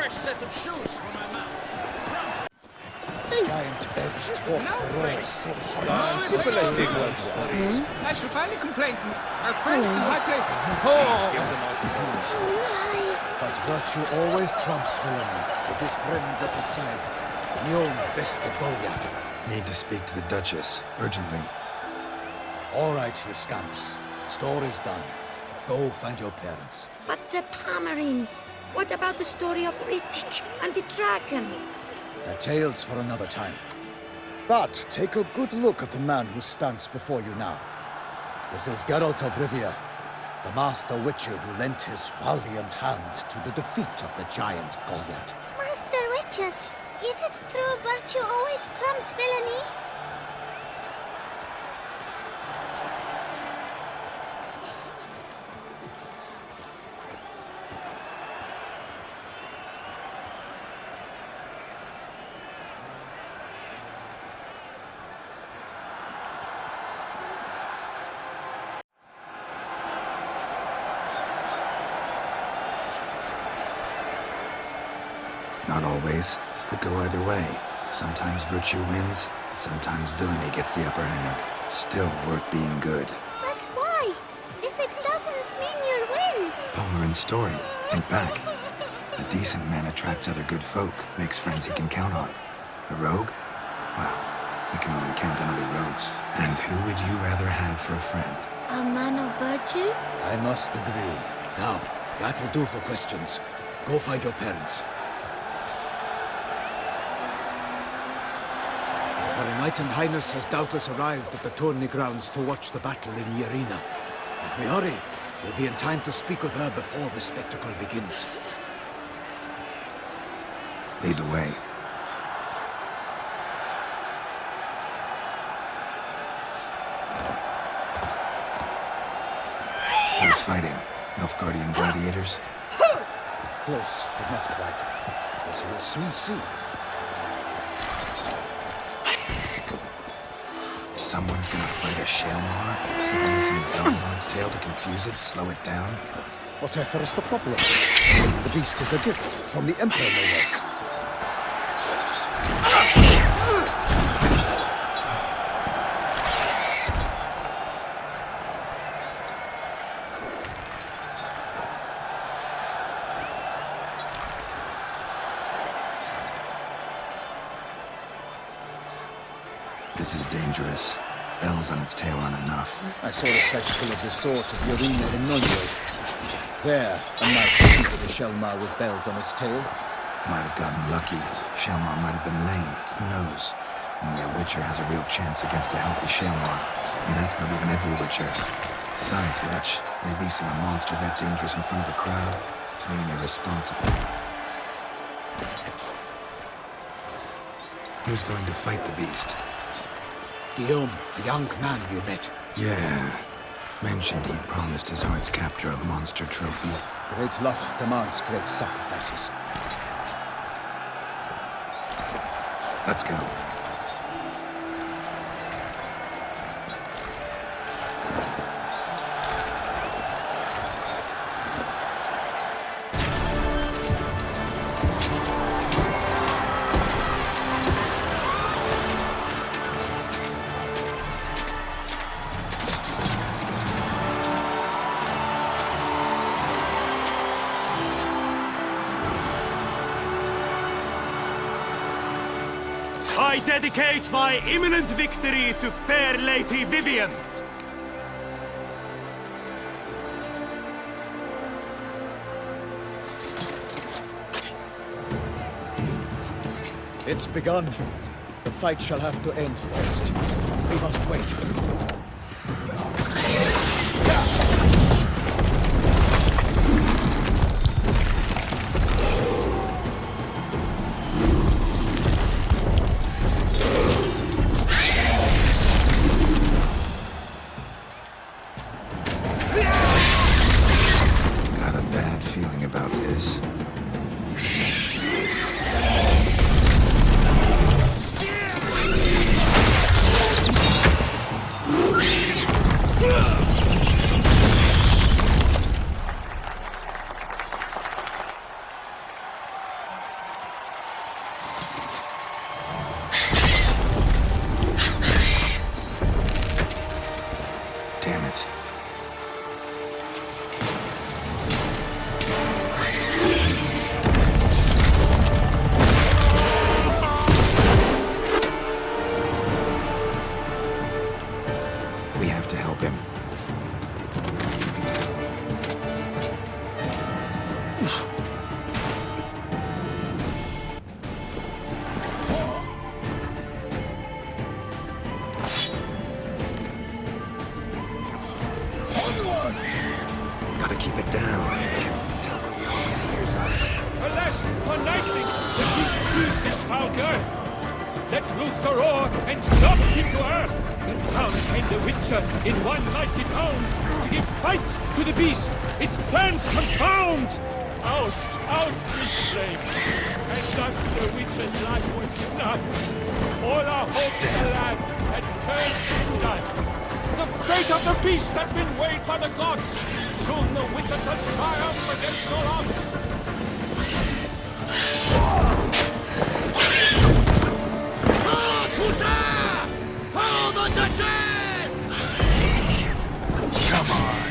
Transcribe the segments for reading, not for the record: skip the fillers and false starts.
fresh set of shoes for my mouth. Giant belched forth the roar so strong. I should finally complain to our friends in high places. But virtue always trumps villainy. With his friends at his side, Guillaume best to go yet. Need to speak to the Duchess, urgently. All right, you scamps. Story's done. Go find your parents. But the Palmerine, what about the story of Rittik and the dragon? They're tales for another time. But take a good look at the man who stands before you now. This is Geralt of Rivia, the master witcher who lent his valiant hand to the defeat of the giant Goliath. Master Witcher, is it true virtue always trumps villainy? Not always. Could go either way. Sometimes virtue wins, sometimes villainy gets the upper hand. Still worth being good. But why? If it doesn't mean you'll win. Palmerin's story. Think back. A decent man attracts other good folk, makes friends he can count on. A rogue? Well, he can only count on other rogues. And who would you rather have for a friend? A man of virtue? I must agree. Now, that will do for questions. Go find your parents. Her Knight and Highness has doubtless arrived at the tourney grounds to watch the battle in the arena. If we hurry, we'll be in time to speak with her before the spectacle begins. Lead the way. Who's fighting? Nilfgaardian gladiators? Close, but not quite. As you will soon see. Someone's gonna fight a Shaelmaar with only some bells on its tail to confuse it, slow it down? Whatever is the problem? The beast is a gift from the Emperor, no less. This is dangerous. Bells on its tail aren't enough. I saw the spectacle of the swords of the arena in Nunyo. There, a knight defeated a Shaelmaar with bells on its tail. Might have gotten lucky. Shaelmaar might have been lame. Who knows? Only a witcher has a real chance against a healthy Shaelmaar. And that's not even every witcher. Besides which, releasing a monster that dangerous in front of a crowd, plain irresponsible. Who's going to fight the beast? Guillaume, the young man you met. Yeah. Mentioned he'd promised his heart's capture a monster trophy. Great love demands great sacrifices. Let's go. I dedicate my imminent victory to fair Lady Vivian. It's begun. The fight shall have to end first. We must wait. Got a bad feeling about this. Gotta keep it down. Can't tell where the enemy hears us. Alas, for nightling, the beast breathed its foul girth. Let loose a roar and drop him to earth. Then down came the Witcher in one mighty bound to give fight to the beast, its plans confound. Out, out, big flame, and thus the Witcher's life was snuffed. All our hopes, alas, had turned to dust. The fate of the beast has been weighed by the gods. Soon the Witcher shall triumph against all odds. Toussaint! For the Duchess! Come on.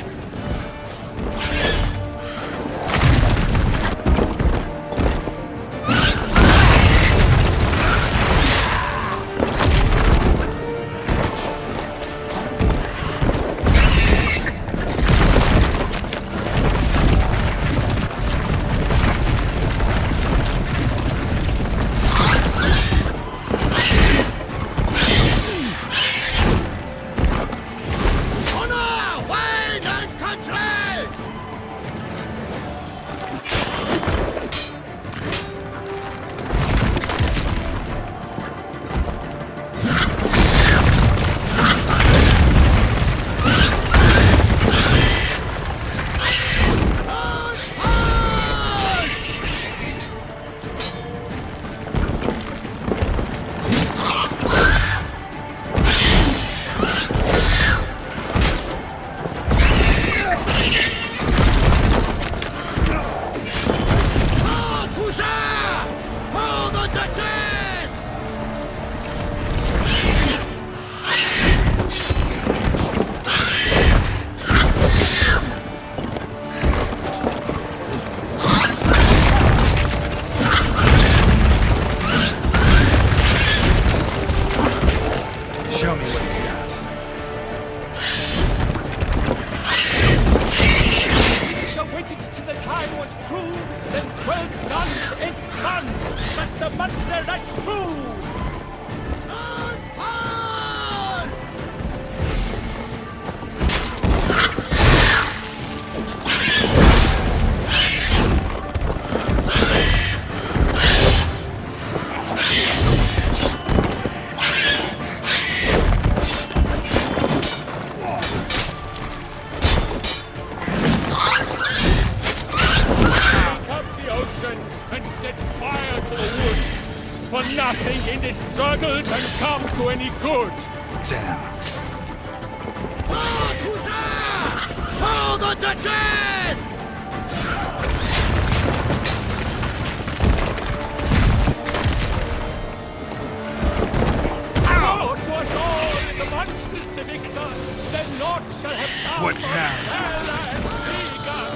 Show me what you got. So waited till the time was true, then 12 guns it spun, but the monster right through. On fire! And set fire to the wood. For nothing in this struggle can come to any good. Damn. For Toussaint! For the Duchess! Out was all in the monsters the victor. Then naught shall have come. What now? Hell and begun.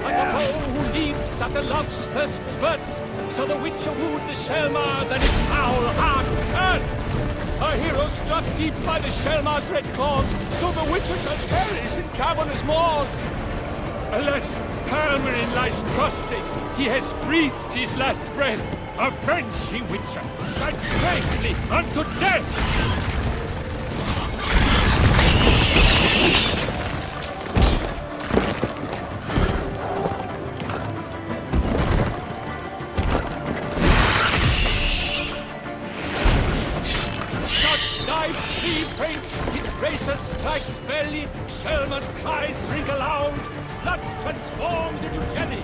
Like a foe who leaps at the love's first spurt, so the Witcher wooed the Shaelmaar, then its foul heart curved. A hero struck deep by the Shaelmaar's red claws, so the Witcher shall perish in cavernous maws. Alas, Palmerin lies prostrate, he has breathed his last breath. Avenge ye, Witcher, fight bravely unto death! He faints, his razor strikes belly, Shaelmaar's cries ring aloud, blood transforms into jelly.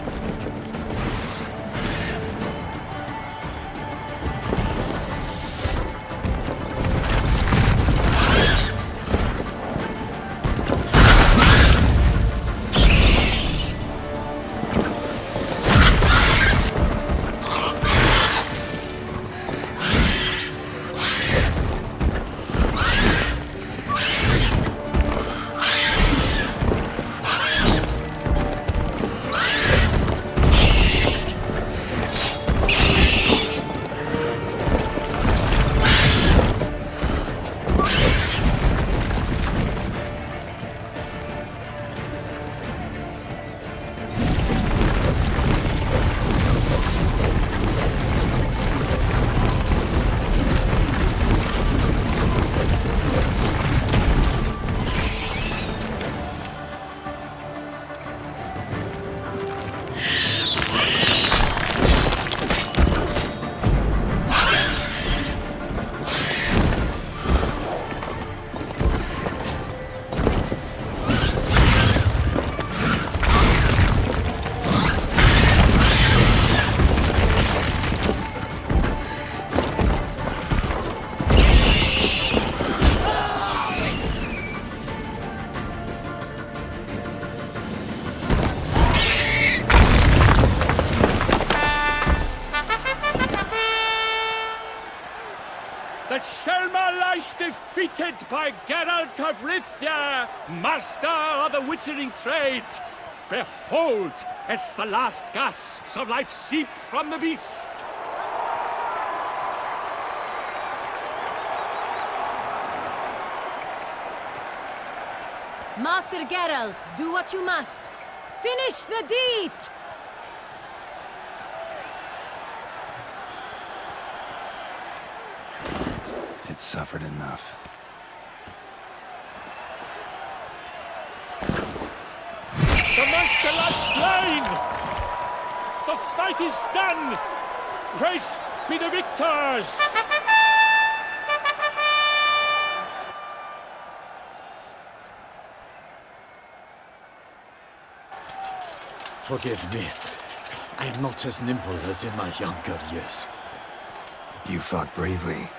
by Geralt of Rivia, master of the witchering trade. Behold, as the last gasps of life seep from the beast. Master Geralt, do what you must. Finish the deed! It's suffered enough. The monster lies slain! The fight is done! Praised be the victors! Forgive me. I am not as nimble as in my younger years. You fought bravely.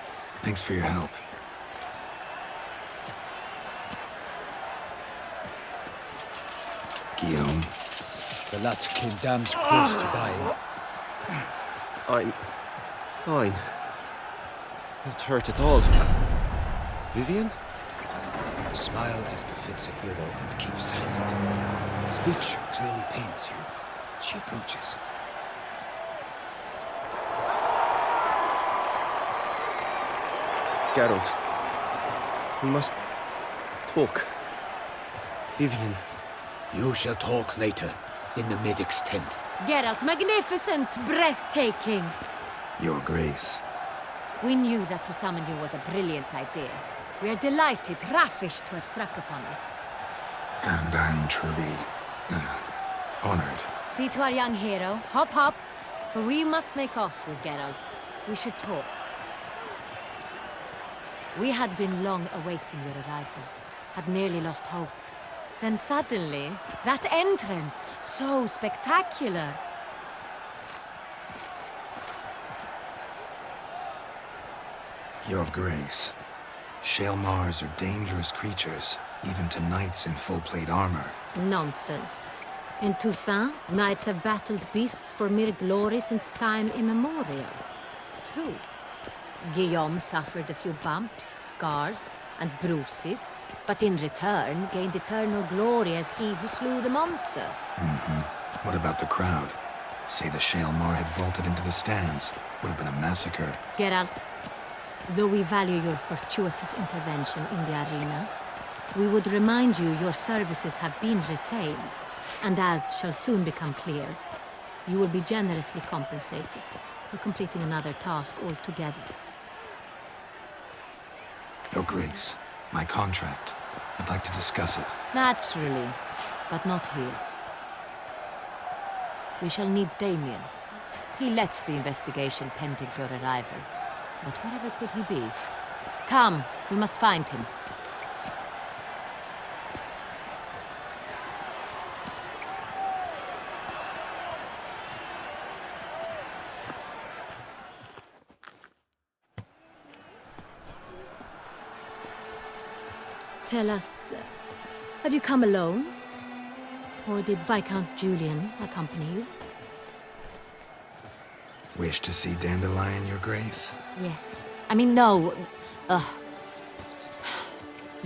Thanks for your help. Guillaume. The lad came damned close to dying. I'm fine. Not hurt at all. Vivian? Smile as befits a hero and keep silent. Speech clearly pains you. She approaches. Geralt. We must talk. Vivian. You shall talk later, in the medic's tent. Geralt, magnificent, breathtaking. Your Grace. We knew that to summon you was a brilliant idea. We are delighted, ravished to have struck upon it. And I'm truly... honored. See to our young hero. Hop, hop. For we must make off with Geralt. We should talk. We had been long awaiting your arrival. Had nearly lost hope. Then suddenly, that entrance, so spectacular. Your Grace. Shaelmaars are dangerous creatures, even to knights in full-plate armor. Nonsense. In Toussaint, knights have battled beasts for mere glory since time immemorial. True. Guillaume suffered a few bumps, scars, and bruises, but in return gained eternal glory as he who slew the monster. What about the crowd? Say the Shaelmaar had vaulted into the stands. Would have been a massacre. Geralt, though we value your fortuitous intervention in the arena, we would remind you your services have been retained, and as shall soon become clear, you will be generously compensated for completing another task altogether. Your Grace, my contract. I'd like to discuss it. Naturally, but not here. We shall need Damien. He led the investigation pending your arrival. But wherever could he be? Come, we must find him. Tell us, have you come alone? Or did Viscount Julian accompany you? Wish to see Dandelion, Your Grace? Yes. I mean, no.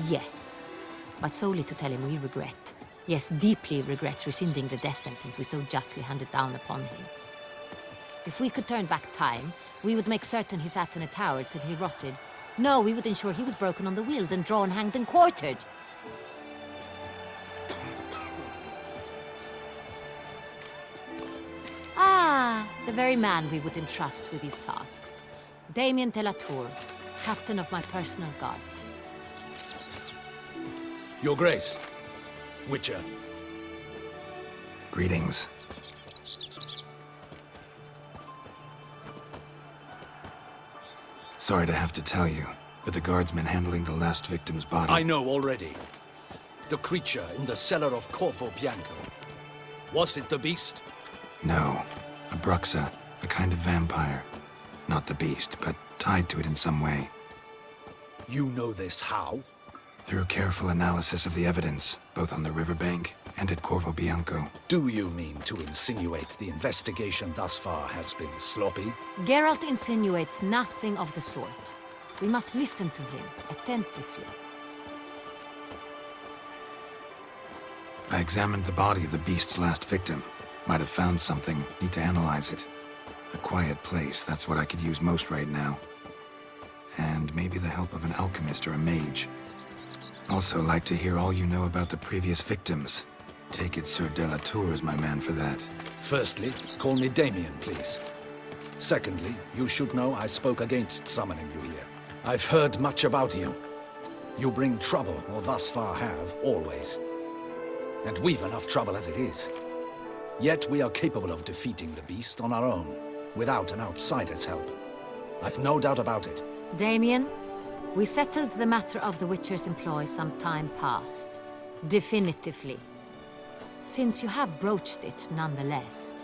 Yes. But solely to tell him we regret. Yes, deeply regret rescinding the death sentence we so justly handed down upon him. If we could turn back time, we would make certain he sat in a tower till he rotted. No, we would ensure he was broken on the wheel, then drawn, hanged, and quartered. Ah, the very man we would entrust with these tasks. Damien de la Tour, captain of my personal guard. Your Grace. Witcher. Greetings. Sorry to have to tell you, but the guardsman handling the last victim's body... I know already. The creature in the cellar of Corvo Bianco. Was it the beast? No. A Bruxa, a kind of vampire. Not the beast, but tied to it in some way. You know this how? Through careful analysis of the evidence, both on the riverbank and at Corvo Bianco. Do you mean to insinuate the investigation thus far has been sloppy? Geralt insinuates nothing of the sort. We must listen to him attentively. I examined the body of the beast's last victim. Might have found something. Need to analyze it. A quiet place, that's what I could use most right now. And maybe the help of an alchemist or a mage. Also like to hear all you know about the previous victims. Take it Sir de la Tour is my man for that. Firstly, call me Damien, please. Secondly, you should know I spoke against summoning you here. I've heard much about you. You bring trouble, or thus far have, always. And we've enough trouble as it is. Yet we are capable of defeating the beast on our own, without an outsider's help. I've no doubt about it. Damien, we settled the matter of the Witcher's employ some time past. Definitively. Since you have broached it nonetheless,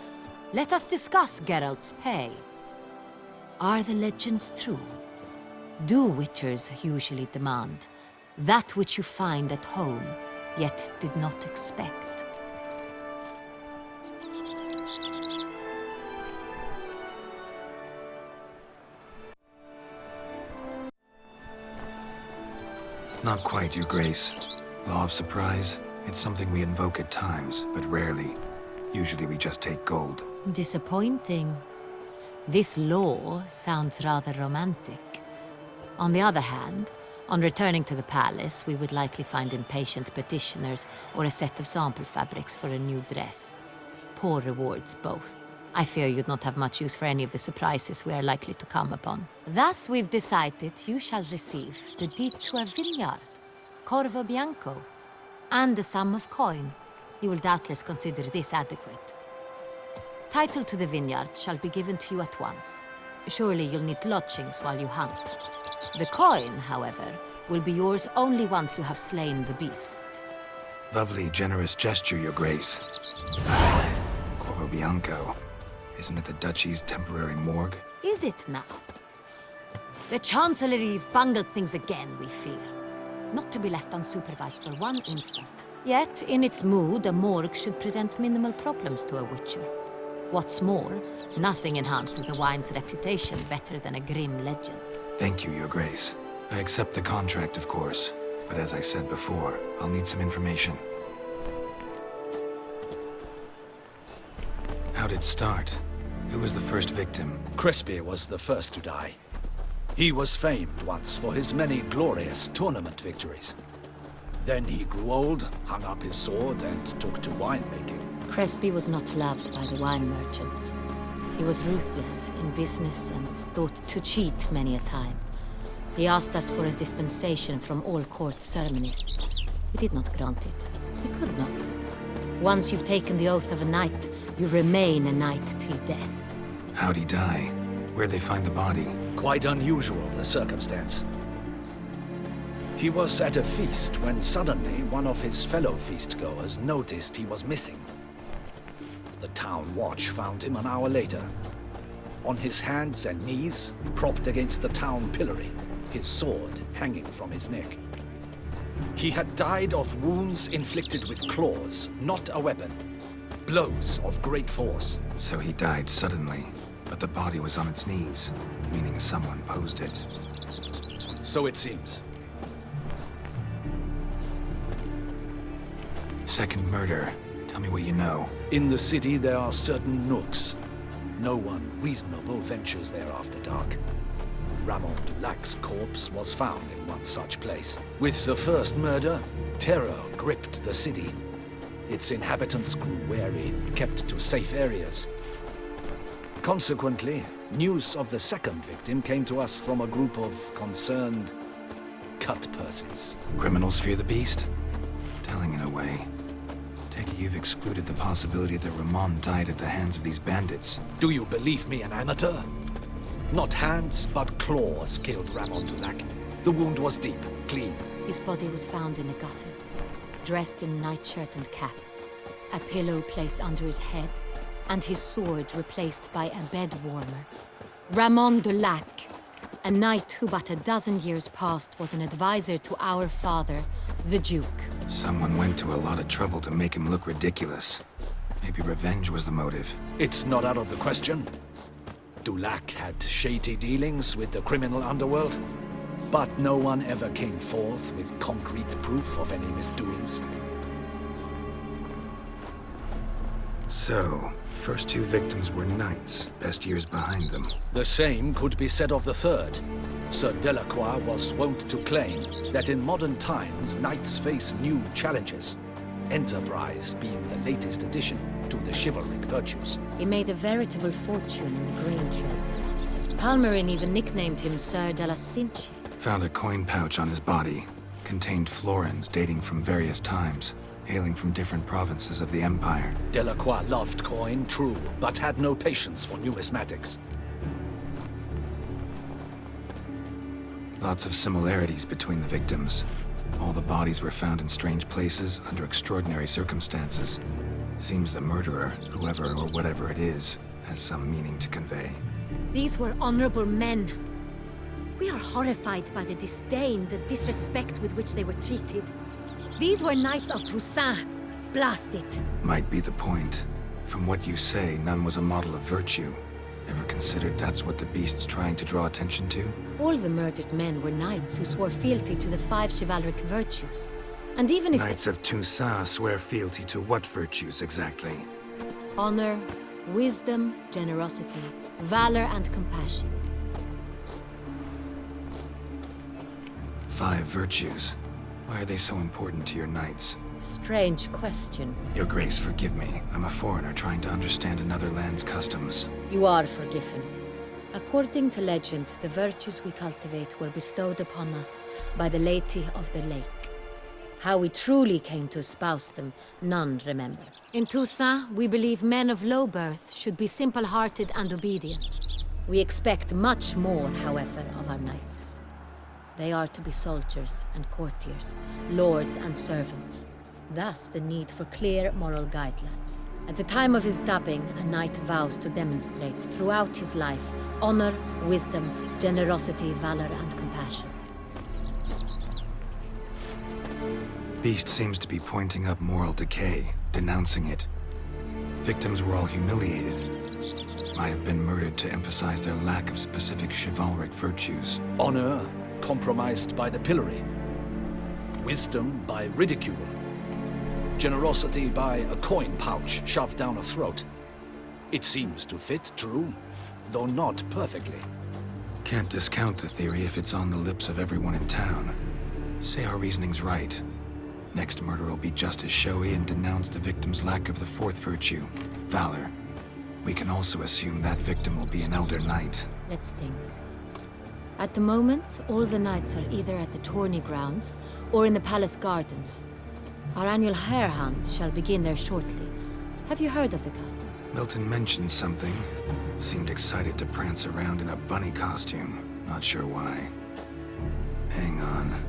let us discuss Geralt's pay. Are the legends true? Do Witchers usually demand that which you find at home, yet did not expect? Not quite, Your Grace. Law of surprise, it's something we invoke at times, but rarely. Usually we just take gold. Disappointing. This law sounds rather romantic. On the other hand, on returning to the palace, we would likely find impatient petitioners or a set of sample fabrics for a new dress. Poor rewards, both. I fear you'd not have much use for any of the surprises we are likely to come upon. Thus, we've decided you shall receive the deed to a vineyard, Corvo Bianco, and a sum of coin. You will doubtless consider this adequate. Title to the vineyard shall be given to you at once. Surely you'll need lodgings while you hunt. The coin, however, will be yours only once you have slain the beast. Lovely, generous gesture, Your Grace. Corvo Bianco. Isn't it the Duchy's temporary morgue? Is it now? The Chancellery's bungled things again, we fear. Not to be left unsupervised for one instant. Yet, in its mood, a morgue should present minimal problems to a Witcher. What's more, nothing enhances a wine's reputation better than a grim legend. Thank you, Your Grace. I accept the contract, of course. But as I said before, I'll need some information. How'd it start? Who was the first victim? Crespi was the first to die. He was famed once for his many glorious tournament victories. Then he grew old, hung up his sword, and took to winemaking. Crespi was not loved by the wine merchants. He was ruthless in business and thought to cheat many a time. He asked us for a dispensation from all court ceremonies. We did not grant it. We could not. Once you've taken the oath of a knight, you remain a knight till death. How'd he die? Where'd they find the body? Quite unusual, the circumstance. He was at a feast when suddenly one of his fellow feastgoers noticed he was missing. The town watch found him an hour later, on his hands and knees, propped against the town pillory, his sword hanging from his neck. He had died of wounds inflicted with claws, not a weapon. Blows of great force. So he died suddenly, but the body was on its knees, meaning someone posed it. So it seems. Second murder. Tell me what you know. In the city there are certain nooks. No one reasonable ventures there after dark. Ramon Dulac's corpse was found in one such place. With the first murder, terror gripped the city. Its inhabitants grew wary, kept to safe areas. Consequently, news of the second victim came to us from a group of concerned cut-purses. Criminals fear the beast? Telling in a way. Take it you've excluded the possibility that Ramon died at the hands of these bandits. Do you believe me, an amateur? Not hands, but claws killed Ramon Dulac. The wound was deep, clean. His body was found in a gutter, dressed in nightshirt and cap, a pillow placed under his head, and his sword replaced by a bed warmer. Ramon Dulac, a knight who but a dozen years past was an advisor to our father, the Duke. Someone went to a lot of trouble to make him look ridiculous. Maybe revenge was the motive. It's not out of the question. Dulac had shady dealings with the criminal underworld, but no one ever came forth with concrete proof of any misdoings. So, first two victims were knights, best years behind them. The same could be said of the third. Sir Delacroix was wont to claim that in modern times, knights face new challenges. Enterprise being the latest addition to the chivalric virtues. He made a veritable fortune in the grain trade. Palmerin even nicknamed him Sir de la Stinchi. Found a coin pouch on his body. Contained florins dating from various times, hailing from different provinces of the Empire. Delacroix loved coin, true, but had no patience for numismatics. Lots of similarities between the victims. All the bodies were found in strange places under extraordinary circumstances. Seems the murderer, whoever or whatever it is, has some meaning to convey. These were honorable men. We are horrified by the disdain, the disrespect with which they were treated. These were knights of Toussaint. Blast it. Might be the point. From what you say, none was a model of virtue. Ever considered that's what the beast's trying to draw attention to? All the murdered men were knights who swore fealty to the 5 chivalric virtues. And even if Knights of Toussaint swear fealty to what virtues exactly? honor, wisdom, generosity, valor, and compassion. 5 virtues. Why are they so important to your knights? Strange question. Your Grace, forgive me. I'm a foreigner trying to understand another land's customs. You are forgiven. According to legend, the virtues we cultivate were bestowed upon us by the Lady of the Lake. How we truly came to espouse them, none remember. In Toussaint, we believe men of low birth should be simple-hearted and obedient. We expect much more, however, of our knights. They are to be soldiers and courtiers, lords and servants. Thus, the need for clear moral guidelines. At the time of his dubbing, a knight vows to demonstrate throughout his life honor, wisdom, generosity, valor, and compassion. Beast seems to be pointing up moral decay, denouncing it. Victims were all humiliated. Might have been murdered to emphasize their lack of specific chivalric virtues. Honor compromised by the pillory. Wisdom by ridicule. Generosity by a coin pouch shoved down a throat. It seems to fit, true, though not perfectly. Can't discount the theory if it's on the lips of everyone in town. Say our reasoning's right. Next murder will be just as showy and denounce the victim's lack of the 4th virtue, valor. We can also assume that victim will be an elder knight. Let's think. At the moment, all the knights are either at the tourney grounds or in the palace gardens. Our annual hare hunt shall begin there shortly. Have you heard of the custom? Milton mentioned something. Seemed excited to prance around in a bunny costume. Not sure why. Hang on.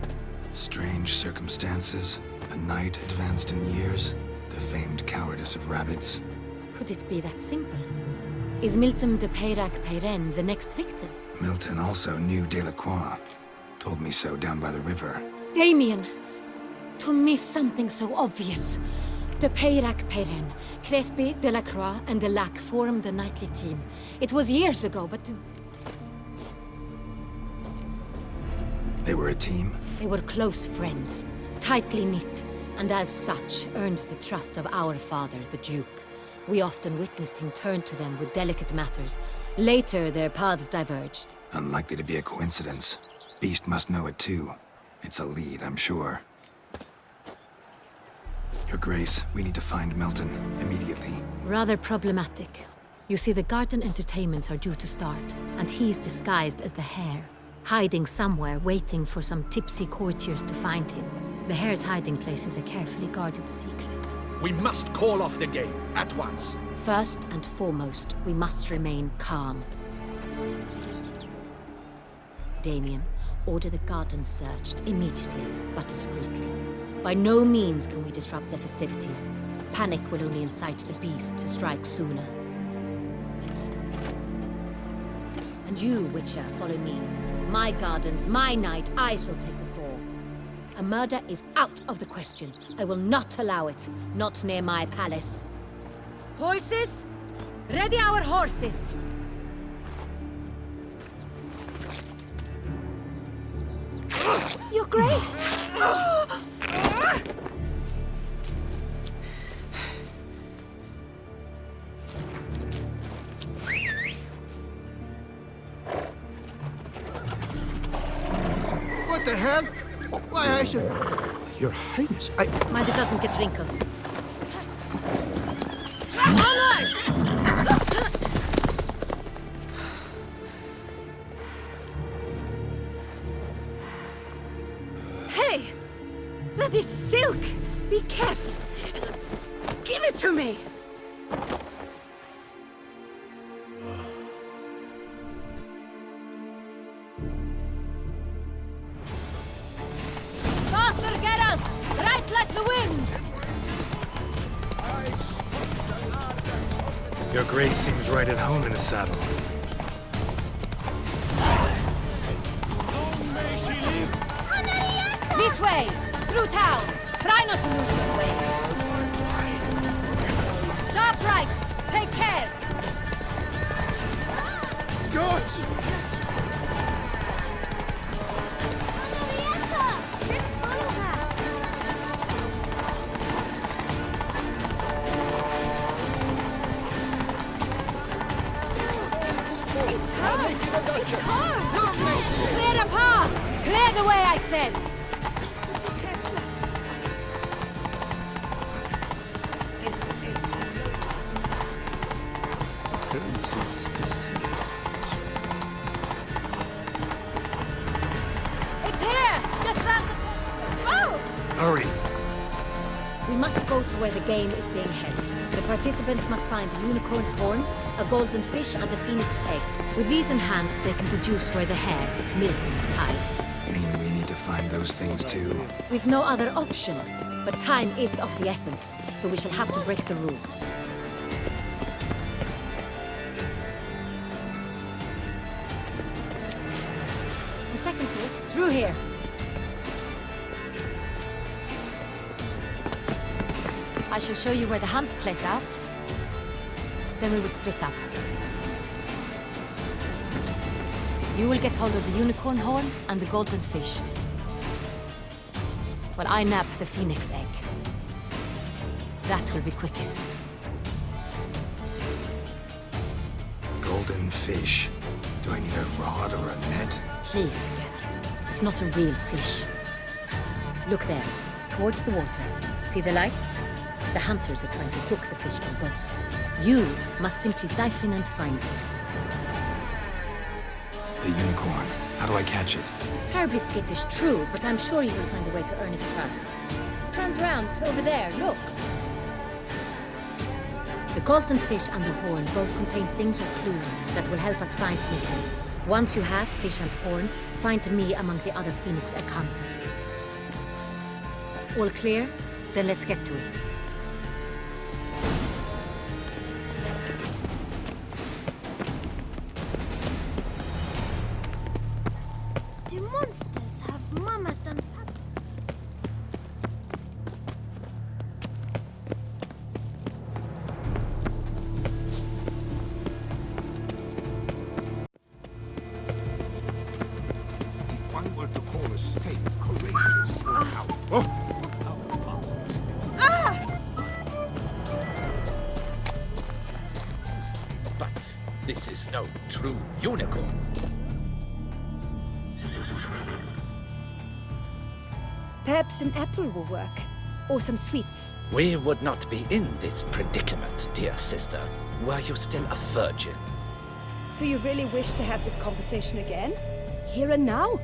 Strange circumstances. A knight advanced in years. The famed cowardice of rabbits. Could it be that simple? Is Milton de Peyrac-Peyren the next victim? Milton also knew Delacroix. Told me so down by the river. Damien! To miss something so obvious. De Peyrac-Peyren, Crespi, Delacroix, and Delac formed a knightly team. It was years ago, but... They were a team? They were close friends, tightly knit, and as such earned the trust of our father, the Duke. We often witnessed him turn to them with delicate matters. Later, their paths diverged. Unlikely to be a coincidence. Beast must know it too. It's a lead, I'm sure. Your Grace, we need to find Milton, immediately. Rather problematic. You see, the garden entertainments are due to start, and he's disguised as the hare, hiding somewhere, waiting for some tipsy courtiers to find him. The hare's hiding place is a carefully guarded secret. We must call off the game, at once. First and foremost, we must remain calm. Damien, order the garden searched immediately, but discreetly. By no means can we disrupt the festivities. Panic will only incite the beast to strike sooner. And you, Witcher, follow me. My gardens, my night, I shall take the fall. A murder is out of the question. I will not allow it. Not near my palace. Horses? Ready our horses! Your Grace! hell? Why, I should... Your Highness, Mind it doesn't get wrinkled. Onward! Hey! That is silk! Be careful! Give it to me! Faster, Geralt! Right like the wind! Your grace seems right at home in the saddle. This way! Through town! Try not to lose your way! Sharp right! Take care! God! Henrietta! Let's follow her. It's hard! It's hard! Clear a path! Clear the way, I said! It's here! Just round the corner! Oh! Hurry! We must go to where the game is being held. The participants must find a unicorn's horn, a golden fish, and a phoenix egg. With these in hand, they can deduce where the hare, Milton, hides. Mean we need to find those things too. We've no other option, but time is of the essence, so we shall have to break the rules. And second thought, through here. I shall show you where the hunt plays out. Then we will split up. You will get hold of the unicorn horn and the golden fish, while I nab the phoenix egg. That will be quickest. Golden fish. Do I need a rod or a net? Please, Geralt. It's not a real fish. Look there, towards the water. See the lights? The hunters are trying to hook the fish from boats. You must simply dive in and find it. The unicorn. How do I catch it? It's terribly skittish, true, but I'm sure you will find a way to earn its trust. It runs round, over there, look. The golden fish and the horn both contain things or clues that will help us find Milton. Once you have fish and horn, find me among the other phoenix egg hunters. All clear? Then let's get to it. Do monsters have mamas and papas? If one were to call a state courageous or how... But this is no true unicorn. Perhaps an apple will work. Or some sweets. We would not be in this predicament, dear sister, were you still a virgin. Do you really wish to have this conversation again? Here and now?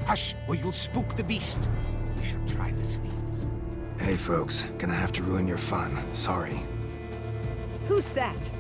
Hush, or you'll spook the beast. We shall try the sweets. Hey folks, gonna have to ruin your fun. Sorry. Who's that?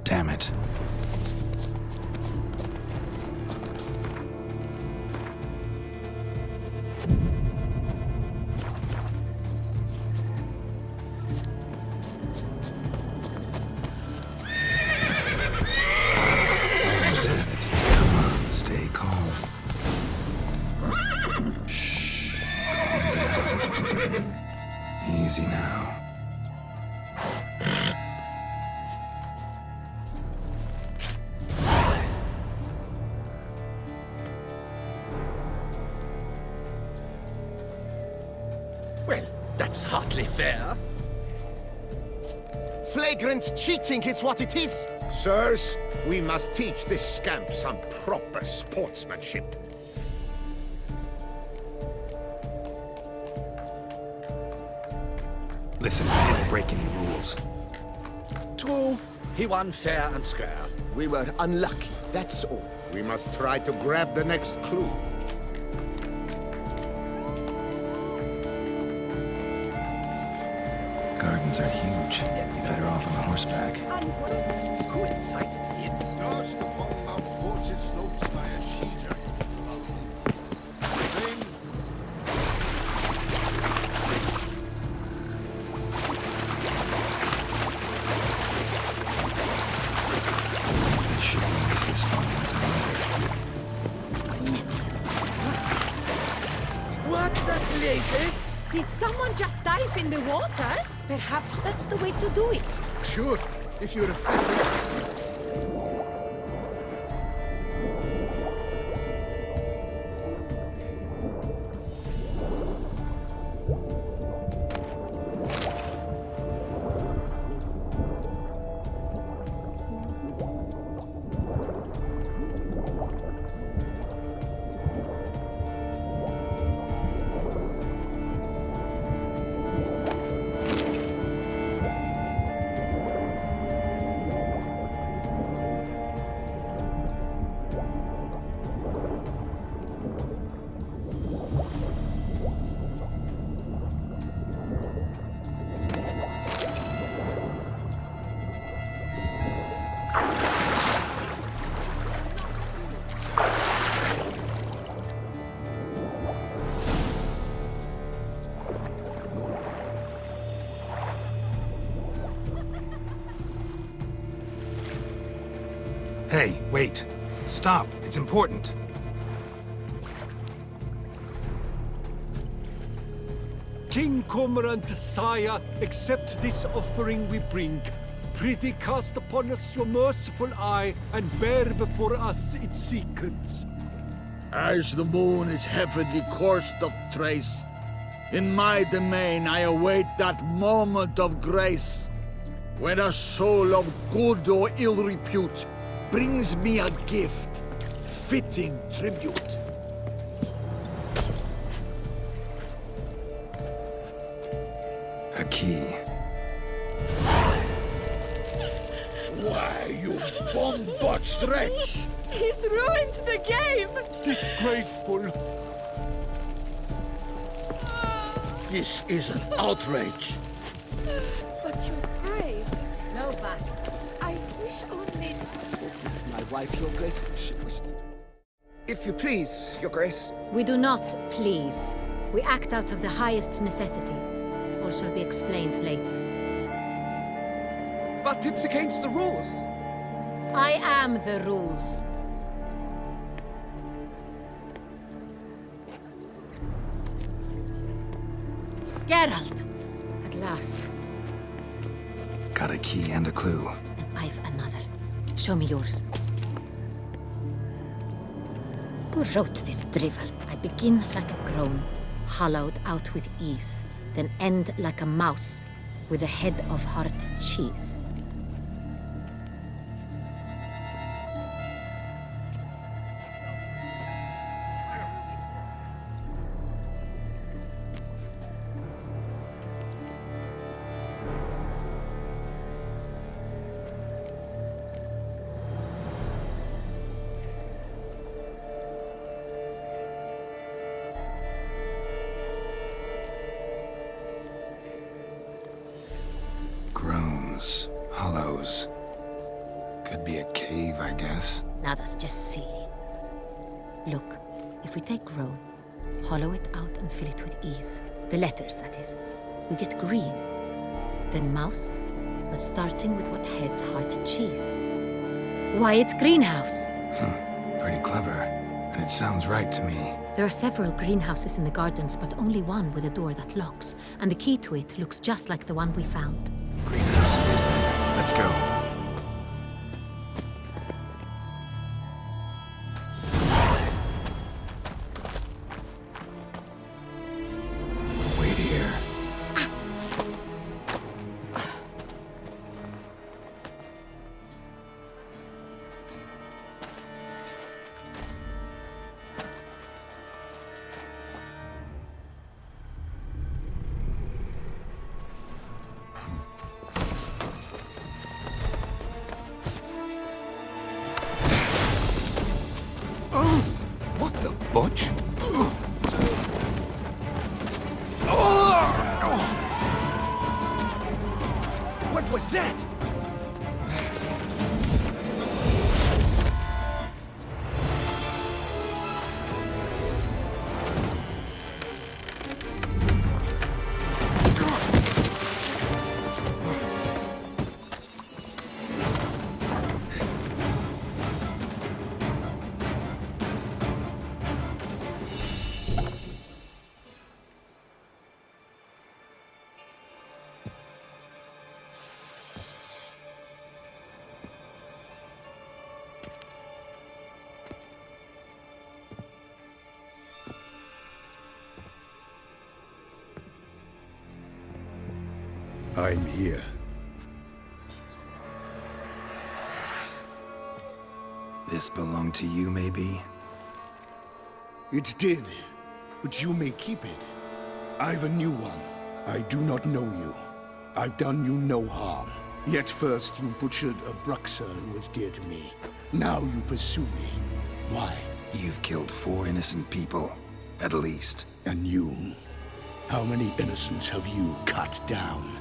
Damn it. Almost had it. Come on, stay calm. Easy now. Well, that's hardly fair. Flagrant cheating is what it is! Sirs, we must teach this scamp some proper sportsmanship. Listen, he didn't break any rules. True, he won fair and square. We were unlucky, that's all. We must try to grab the next clue. Gardens are huge. Be better off on a horseback. Who invited him? Lost among Mount Horses slopes by a she-giant. This should be easy to spot them What the blazes? Did someone just dive in the water? Perhaps that's the way to do it. Sure, if you're a peasant. Hey, wait. Stop. It's important. King Cormorant, sire, accept this offering we bring. Prithee cast upon us your merciful eye, and bear before us its secrets. As the moon is heavily coursed of trace, in my domain I await that moment of grace, when a soul of good or ill repute brings me a gift, fitting tribute. A key. Why, you bomb-botched wretch! He's ruined the game! Disgraceful. This is an outrage. But your grace, No buts. I wish only... Forgive my wife, your grace. She wished... If you please, Your Grace. We do not please. We act out of the highest necessity. All shall be explained later. But it's against the rules. I am the rules. Geralt! At last. Got a key and a clue. And I've another. Show me yours. Who wrote this drivel? I begin like a groan, hollowed out with ease, then end like a mouse, with a head of hard cheese. Groans, hollows. Could be a cave, I guess. Now that's just silly. Look, if we take groan, hollow it out and fill it with ease, the letters, that is, we get green. Then mouse, but starting with what heads hard cheese. Why, it's greenhouse. Pretty clever. And it sounds right to me. There are several greenhouses in the gardens, but only one with a door that locks. And the key to it looks just like the one we found. Greenhouse it is then. Let's go. Wait here. What the butch? What was that? I'm here. This belonged to you, maybe? It did, but you may keep it. I've a new one. I do not know you. I've done you no harm. Yet first you butchered a Bruxer who was dear to me. Now you pursue me. Why? You've killed 4 innocent people, at least. And you? How many innocents have you cut down?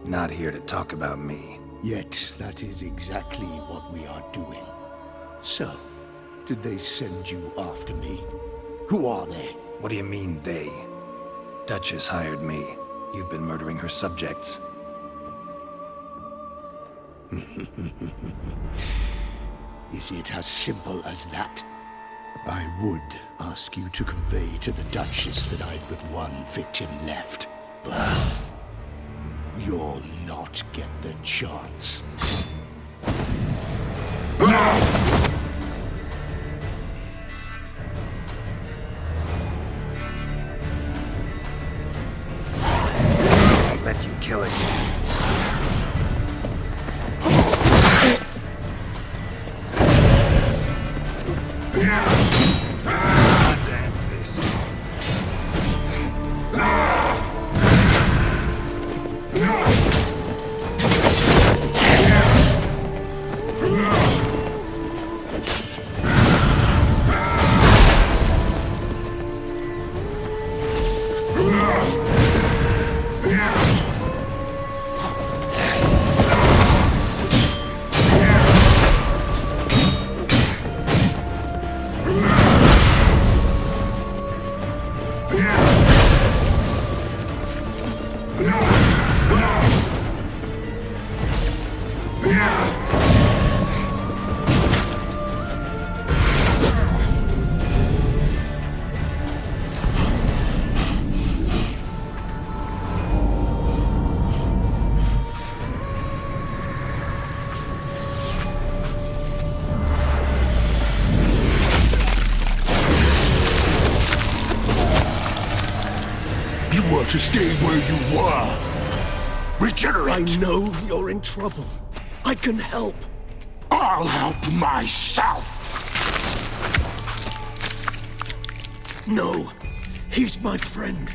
Not here to talk about me. Yet that is exactly what we are doing. So, did they send you after me? Who are they? What do you mean, they? Duchess hired me. You've been murdering her subjects. Is it as simple as that? I would ask you to convey to the Duchess that I've but one victim left, but you'll not get the chance. I'll let you kill it. To stay where you were. Regenerate! I know you're in trouble. I can help. I'll help myself. No, he's my friend.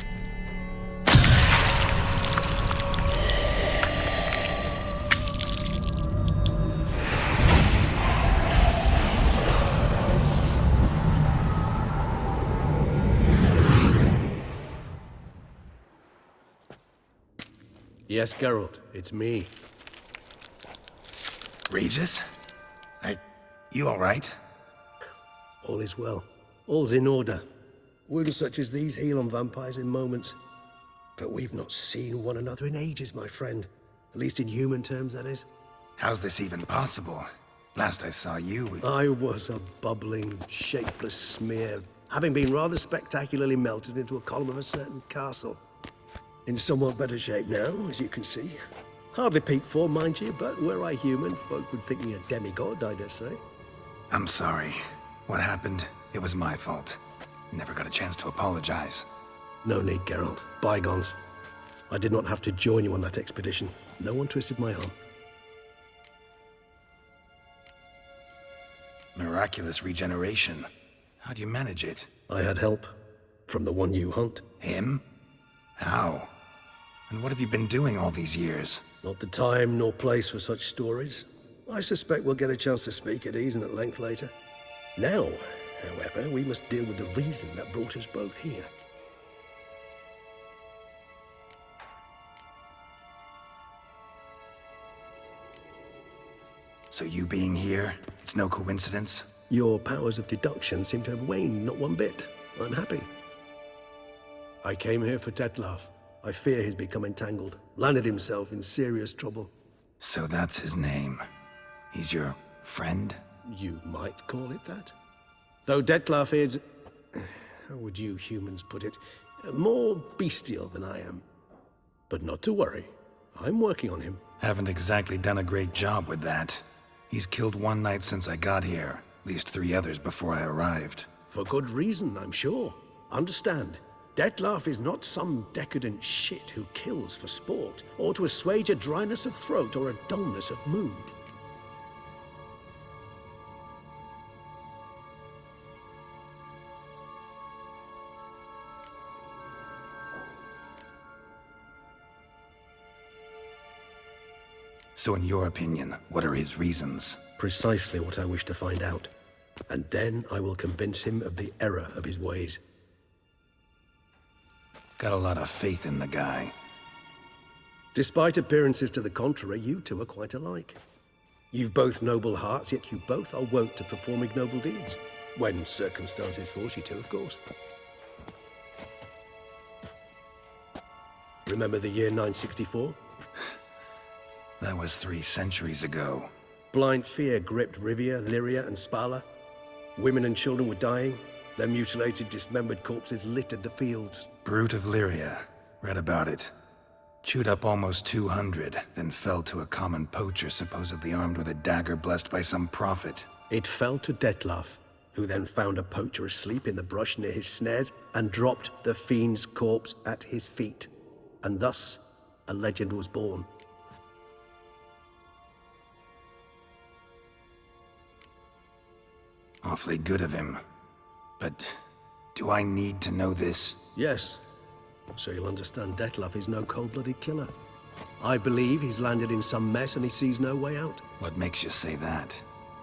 Yes, Geralt, it's me. Regis? You all right? All is well. All's in order. Wounds such as these heal on vampires in moments. But we've not seen one another in ages, my friend. At least in human terms, that is. How's this even possible? Last I saw you... I was a bubbling, shapeless smear, having been rather spectacularly melted into a column of a certain castle. In somewhat better shape now, as you can see. Hardly peak form, mind you, but were I human, folk would think me a demigod, I dare say. I'm sorry. What happened? It was my fault. Never got a chance to apologize. No need, Geralt. Bygones. I did not have to join you on that expedition. No one twisted my arm. Miraculous regeneration. How do you manage it? I had help. From the one you hunt. Him? How? And what have you been doing all these years? Not the time nor place for such stories. I suspect we'll get a chance to speak at ease and at length later. Now, however, we must deal with the reason that brought us both here. So you being here, it's no coincidence? Your powers of deduction seem to have waned not one bit. I'm happy. I came here for Detlef. I fear he's become entangled, landed himself in serious trouble. So that's his name. He's your friend? You might call it that. Though Detlef is... how would you humans put it? More bestial than I am. But not to worry. I'm working on him. Haven't exactly done a great job with that. He's killed one knight since I got here. At least 3 others before I arrived. For good reason, I'm sure. Understand, Detlef is not some decadent shit who kills for sport, or to assuage a dryness of throat or a dullness of mood. So in your opinion, what are his reasons? Precisely what I wish to find out. And then I will convince him of the error of his ways. Got a lot of faith in the guy. Despite appearances to the contrary, you two are quite alike. You've both noble hearts, yet you both are wont to perform ignoble deeds. When circumstances force you to, of course. Remember the year 964? That was 3 centuries ago. Blind fear gripped Rivia, Lyria, and Spala. Women and children were dying. Their mutilated, dismembered corpses littered the fields. Brute of Lyria. Read about it. Chewed up almost 200, then fell to a common poacher supposedly armed with a dagger blessed by some prophet. It fell to Detlef, who then found a poacher asleep in the brush near his snares and dropped the fiend's corpse at his feet. And thus, a legend was born. Awfully good of him. But do I need to know this? Yes. So you'll understand Detlef is no cold-blooded killer. I believe he's landed in some mess and he sees no way out. What makes you say that?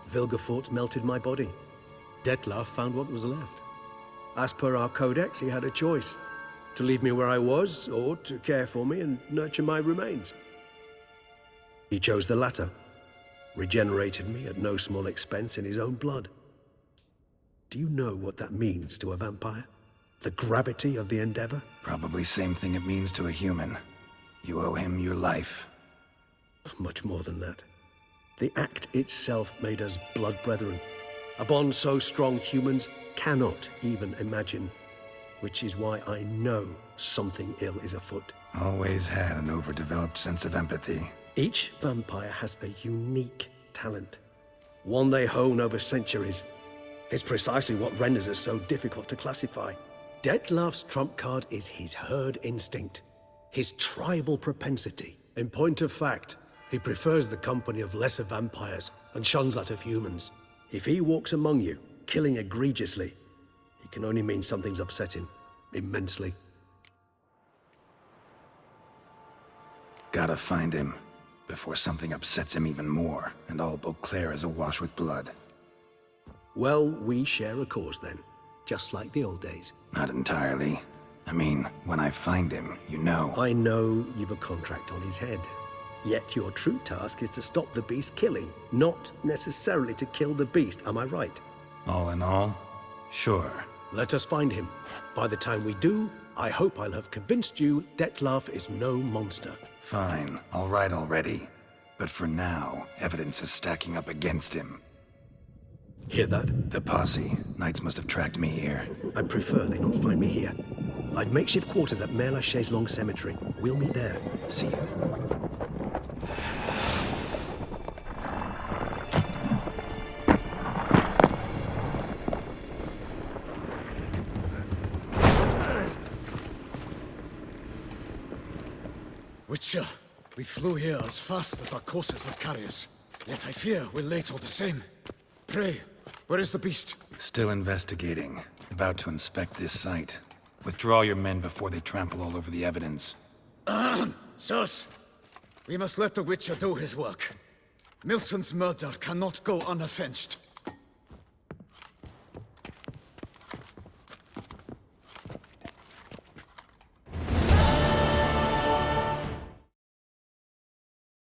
Vilgefortz melted my body. Detlef found what was left. As per our codex, he had a choice. To leave me where I was, or to care for me and nurture my remains. He chose the latter. Regenerated me at no small expense in his own blood. Do you know what that means to a vampire? The gravity of the endeavor? Probably same thing it means to a human. You owe him your life. Much more than that. The act itself made us blood brethren. A bond so strong humans cannot even imagine. Which is why I know something ill is afoot. Always had an overdeveloped sense of empathy. Each vampire has a unique talent. One they hone over centuries. It's precisely what renders us so difficult to classify. Detlef's trump card is his herd instinct, his tribal propensity. In point of fact, he prefers the company of lesser vampires and shuns that of humans. If he walks among you, killing egregiously, it can only mean something's upset him, immensely. Gotta find him, before something upsets him even more, and all Beauclair is awash with blood. Well, we share a cause then, just like the old days. Not entirely. I mean, when I find him, you know. I know you've a contract on his head. Yet your true task is to stop the beast killing, not necessarily to kill the beast, am I right? All in all, sure. Let us find him. By the time we do, I hope I'll have convinced you Detlef is no monster. Fine, all right already. But for now, evidence is stacking up against him. Hear that? The posse. Knights must have tracked me here. I'd prefer they not find me here. I've makeshift quarters at Mère Lachaise Long Cemetery. We'll meet there. See you. Witcher, we flew here as fast as our courses would carry us. Yet I fear we're late all the same. Pray, where is the beast? Still investigating. About to inspect this site. Withdraw your men before they trample all over the evidence. Sirs, we must let the Witcher do his work. Milton's murder cannot go unavenged.